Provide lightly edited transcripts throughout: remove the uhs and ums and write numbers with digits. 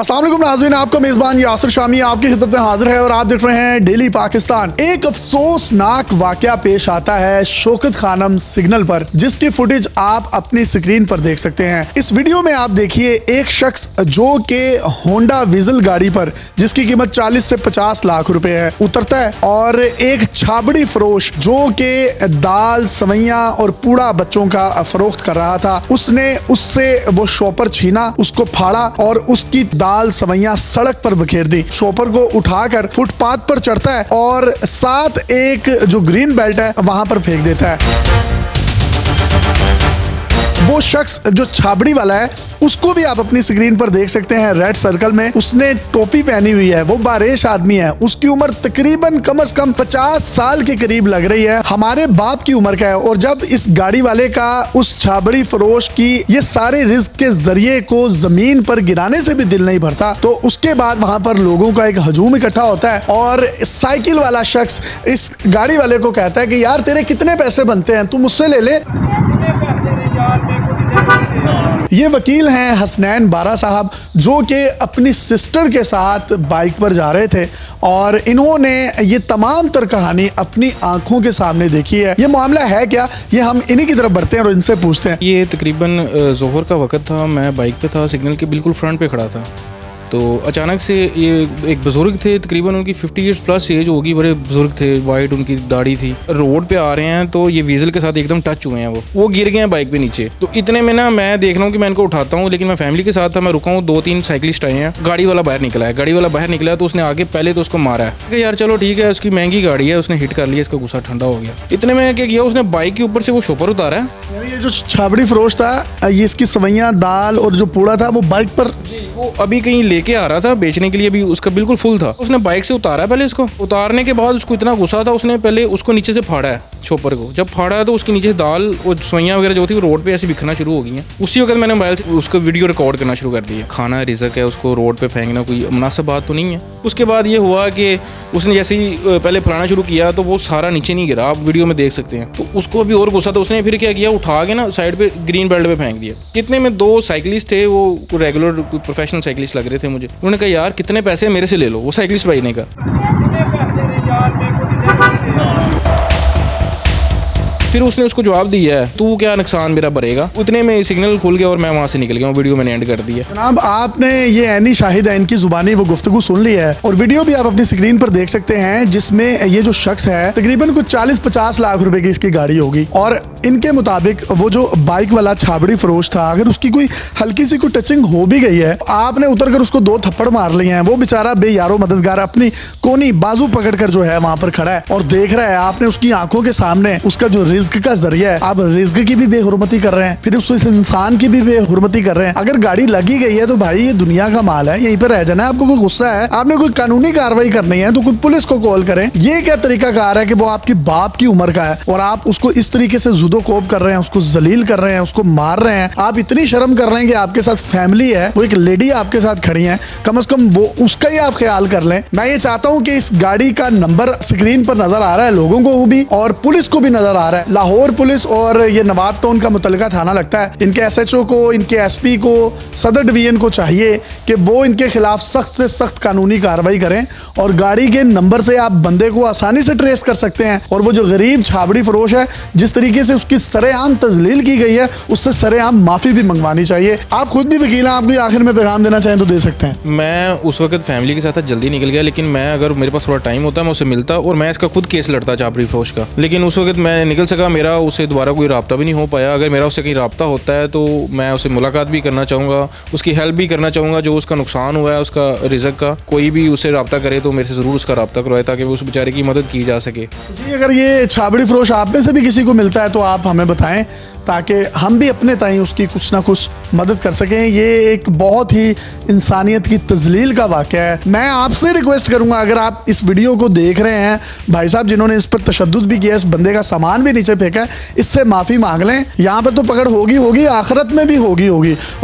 अस्सलाम वालेकुम नाज़रीन, आपका मेज़बान यासिर शामी आपकी खिदमत में हाजिर है और आप देख रहे हैं डेली पाकिस्तान। एक अफसोसनाक वाकया पेश आता है शौकत खानम सिग्नल पर, जिसकी फुटेज आप अपनी स्क्रीन पर देख सकते हैं। इस वीडियो में आप देखिए एक शख्स जो कि होंडा विजल गाड़ी पर, जिसकी कीमत 40 से 50 लाख रुपए है, उतरता है और एक छाबड़ी फरोश जो कि दाल सवैया और पूड़ा बच्चों का फरोख्त कर रहा था, उसने उससे वो शॉपर छीना, उसको फाड़ा और उसकी दाल सवैया सड़क पर बखेर दी। शॉपर को उठाकर फुटपाथ पर चढ़ता है और साथ एक जो ग्रीन बेल्ट है वहां पर फेंक देता है। वो शख्स जो छाबड़ी वाला है उसको भी आप अपनी स्क्रीन पर देख सकते हैं। रेड सर्कल में उसने टोपी पहनी हुई है, वो बारिश आदमी है, उसकी उम्र तकरीबन कम से कम 50 साल के करीब लग रही है, हमारे बाप की उम्र का है। और जब इस गाड़ी वाले का उस छाबड़ी फरोश की ये सारे रिस्क के जरिए को जमीन पर गिराने से भी दिल नहीं भरता, तो उसके बाद वहां पर लोगों का एक हजूम इकट्ठा होता है और साइकिल वाला शख्स इस गाड़ी वाले को कहता है कि यार तेरे कितने पैसे बनते हैं, तू मुझसे ले ले। ये वकील हैं हसनैन बारा साहब, जो कि अपनी सिस्टर के साथ बाइक पर जा रहे थे और इन्होंने ये तमाम तर कहानी अपनी आंखों के सामने देखी है। ये मामला है क्या, ये हम इन्हीं की तरफ बढ़ते हैं और इनसे पूछते हैं। ये तकरीबन जोहर का वक्त था, मैं बाइक पे था, सिग्नल के बिल्कुल फ्रंट पे खड़ा था, तो अचानक से ये एक बुजुर्ग थे, तकरीबन उनकी 50 ईयर्स प्लस एज होगी, बड़े बुजुर्ग थे, वाइट उनकी दाढ़ी थी, रोड पे आ रहे हैं तो ये वीजल के साथ एकदम टच हुए हैं, वो गिर गए हैं बाइक पे नीचे। तो इतने में ना मैं देख रहा हूँ कि मैं इनको उठाता हूँ, लेकिन मैं फैमिली के साथ था, मैं रुका हूँ, 2-3 साइकिलिस्ट आए हैं, गाड़ी वाला बाहर निकला है, गाड़ी वाला बाहर निकला तो उसने आगे पहले तो उसको मारा है कि यार चलो ठीक है, उसकी महंगी गाड़ी है, उसने हिट कर लिया, इसका गुस्सा ठंडा हो गया। इतने में क्या किया, उसने बाइक के ऊपर से वो शॉपर उतारा है। ये जो छाबड़ी फरोश था, ये इसकी सवैया दाल और जो पूड़ा था वो बाइक पर वो अभी कहीं लेके आ रहा था बेचने के लिए, भी उसका बिल्कुल फुल था। उसने बाइक से उतारा, पहले इसको उतारने के बाद उसको इतना गुस्सा था, उसने पहले उसको नीचे से फाड़ा है शॉपर को। जब फाड़ा है तो उसके नीचे दाल और सवैयां वगैरह जो थी वो रोड पे ऐसे बिखरना शुरू हो गई हैं। उसी वक्त मैंने मोबाइल से उसका वीडियो रिकॉर्ड करना शुरू कर दिया। खाना रिज़्क है, उसको रोड पे फेंकना कोई मुनासिब बात तो नहीं है। उसके बाद ये हुआ कि उसने जैसे ही पहले फलाना शुरू किया तो वो सारा नीचे नहीं गिरा, आप वीडियो में देख सकते हैं। तो उसको भी और गुस्सा था, उसने फिर क्या किया, उठा के ना साइड पे ग्रीन बेल्ट पे फेंक दिया। कितने में 2 साइकिलिस्ट थे, वो रेगुलर कोई प्रोफेशनल साइकिलिस्ट लग रहे थे मुझे। उन्होंने कहा यार कितने पैसे मेरे से ले लो, वो साइकिलिस्ट भाई ने कहा। फिर उसने उसको जवाब दिया है, तू क्या नुकसान मेरा भरेगा। उतने में सिग्नल खुल गया और मैं वहां से निकल गया। वीडियो मैंने एंड कर दिया। जनाब आपने ये ऐनी शाहिद है, इनकी जुबानी वो गुफ्तगू सुन ली है और वीडियो भी आप अपनी स्क्रीन पर देख सकते हैं, जिसमें ये जो शख्स है तकरीबन कुछ 40-50 लाख रुपए की इसकी गाड़ी होगी और इनके मुताबिक वो जो बाइक वाला छाबड़ी फरोश था, अगर उसकी कोई हल्की सी कोई टचिंग हो भी गई है, आपने उतर कर उसको 2 थप्पड़ मार लिए हैं, वो बेचारा बेयारो मददगार अपनी कोनी बाजू पकड़ कर जो है वहां पर खड़ा है और देख रहा है। आपने उसकी आंखों के सामने उसका जो रिज्क का जरिया है, आप रिज्क की भी बेहुरमती कर रहे हैं, फिर उस इंसान की भी बेहुरमती कर रहे हैं। अगर गाड़ी लगी गई है तो भाई ये दुनिया का माल है, यहीं पर रह जाना है। आपको कोई गुस्सा है, आपने कोई कानूनी कार्रवाई करनी है तो कोई पुलिस को कॉल करें। ये क्या तरीकाकार है कि वो आपकी बाप की उम्र का है और आप उसको इस तरीके से जुदोकोब कर रहे हैं, उसको जलील कर रहे हैं, उसको मार रहे हैं। आप इतनी शर्म कर रहे हैं कि आपके साथ फैमिली है, वो एक लेडी आपके साथ खड़ी है, कम से कम वो उसका ही आप ख्याल कर लें। मैं ये चाहता हूँ कि इस गाड़ी का नंबर स्क्रीन पर नजर आ रहा है, लोगों को भी और पुलिस को भी नजर आ रहा है। लाहौर पुलिस और ये नवाब टाउन का मुतलका थाना लगता है, इनके SHO को, इनके SP को, सदर डिवीजन को चाहिए कि वो इनके खिलाफ सख्त से सख्त कानूनी कार्रवाई करें और गाड़ी के नंबर से आप बंदे को आसानी से ट्रेस कर सकते हैं। और वो जो गरीब छाबड़ी फरोश है, जिस तरीके से उसकी सरेआम तजलील की गई है, उससे सरेआम माफी भी मंगवानी चाहिए। आप खुद भी वकील हैं, आपको आखिर में पैगाम देना चाहें तो दे सकते हैं। मैं उस वक्त फैमिली के साथ जल्दी निकल गया, लेकिन मैं अगर मेरे पास थोड़ा टाइम होता मैं उससे मिलता और मैं इसका खुद केस लड़ता छाबड़ी फरोश का, लेकिन उस वक्त मैं निकल सका, मेरा उससे दोबारा कोई राब्ता भी नहीं हो पाया। अगर मेरा उससे कहीं राब्ता होता है तो मैं उससे मुलाकात भी करना चाहूँगा, उसकी हेल्प भी करना चाहूँगा। जो उसका नुकसान हुआ है उसका रिज़्क का, कोई भी उससे राब्ता करे तो मेरे से ज़रूर उसका राब्ता करवाए ताकि उस बेचारे की मदद की जा सके। जी अगर ये छाबड़ी फरोश आप में से भी किसी को मिलता है तो आप हमें बताएं। ताकि हम भी अपने ताई उसकी कुछ ना कुछ मदद कर सकें। ये एक बहुत ही इंसानियत की तजलील का वाक़या है। मैं आपसे रिक्वेस्ट करूंगा, अगर आप इस वीडियो को देख रहे हैं, भाई साहब जिन्होंने इस पर तशद्दुद भी किया, इस बंदे का सामान भी नीचे फेंका है, इससे माफ़ी मांग लें। यहाँ पर तो पकड़ होगी, आखिरत में भी होगी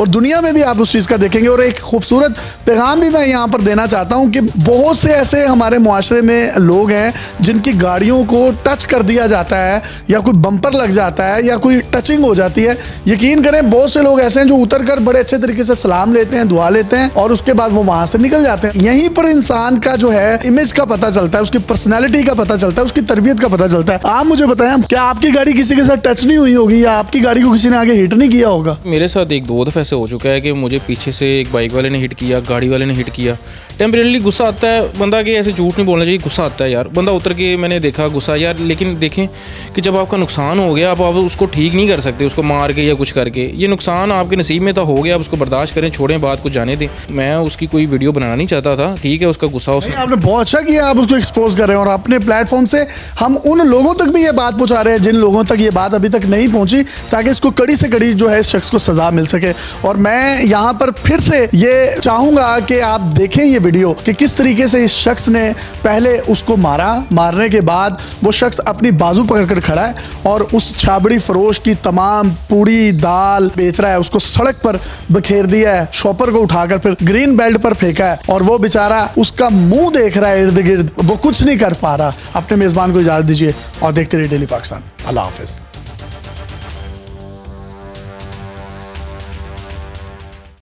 और दुनिया में भी आप उस चीज़ का देखेंगे। और एक खूबसूरत पैगाम भी मैं यहाँ पर देना चाहता हूँ कि बहुत से ऐसे हमारे मुआशरे में लोग हैं जिनकी गाड़ियों को टच कर दिया जाता है, या कोई बम्पर लग जाता है, या कोई टचिंग हो जाती है। यकीन करें, बहुत से लोग ऐसे हैं जो उतर कर बड़े अच्छे तरीके से सलाम लेते हैं, दुआ लेते हैं, और उसके बाद वो वहां से निकल जाते हैं। यहीं पर इंसान का जो है इमेज का पता चलता है, उसकी पर्सनैलिटी का पता चलता है, उसकी तरबियत का पता चलता है। आप मुझे बताएं, क्या आपकी गाड़ी किसी के साथ टच नहीं हुई होगी, या आपकी गाड़ी को किसी ने आगे हिट नहीं किया होगा? मेरे साथ एक दो दफ़े ऐसे हो चुका है कि मुझे पीछे से एक बाइक वाले ने हिट किया, गाड़ी वाले ने हिट किया। टेम्परेली गुस्सा आता है बंदा कि ऐसे झूठ नहीं बोलना चाहिए, गुस्सा आता है यार। बंदा उतर के मैंने देखा गुस्सा यार, लेकिन देखें कि जब आपका नुकसान हो गया, आप उसको ठीक नहीं कर सकते, उसको मार के या कुछ करके। ये नुकसान आपके नसीब में तो हो गया, आप उसको बर्दाश्त करें, छोड़ें, बात को जाने दें। मैं उसकी कोई वीडियो बनाना नहीं चाहता था, ठीक है, उसका गुस्सा उसने। आपने बहुत अच्छा किया, आप उसको एक्सपोज कर रहे हैं, और अपने प्लेटफॉर्म से हम उन लोगों तक भी ये बात पहुंचा रहे हैं जिन लोगों तक ये बात अभी तक नहीं पहुंची, ताकि इसको कड़ी से कड़ी जो है इस शख्स को सजा मिल सके। और मैं यहाँ पर फिर से ये चाहूंगा कि आप देखें ये वीडियो कि किस तरीके से इस शख्स ने पहले उसको मारने के बाद वो शख्स अपनी बाजू पकड़कर खड़ा है और उस छाबड़ी फरोश की तमाम पूड़ी दाल बेच रहा है, उसको सड़क पर बखेर दिया है, शॉपर को उठाकर फिर ग्रीन बेल्ट पर फेंका है, और वो बेचारा उसका मुंह देख रहा है इर्द गिर्द, वो कुछ नहीं कर पा रहा। अपने मेजबान को इजाजत दीजिए और देखते रहिए डेली पाकिस्तान। अल्लाह हाफिज।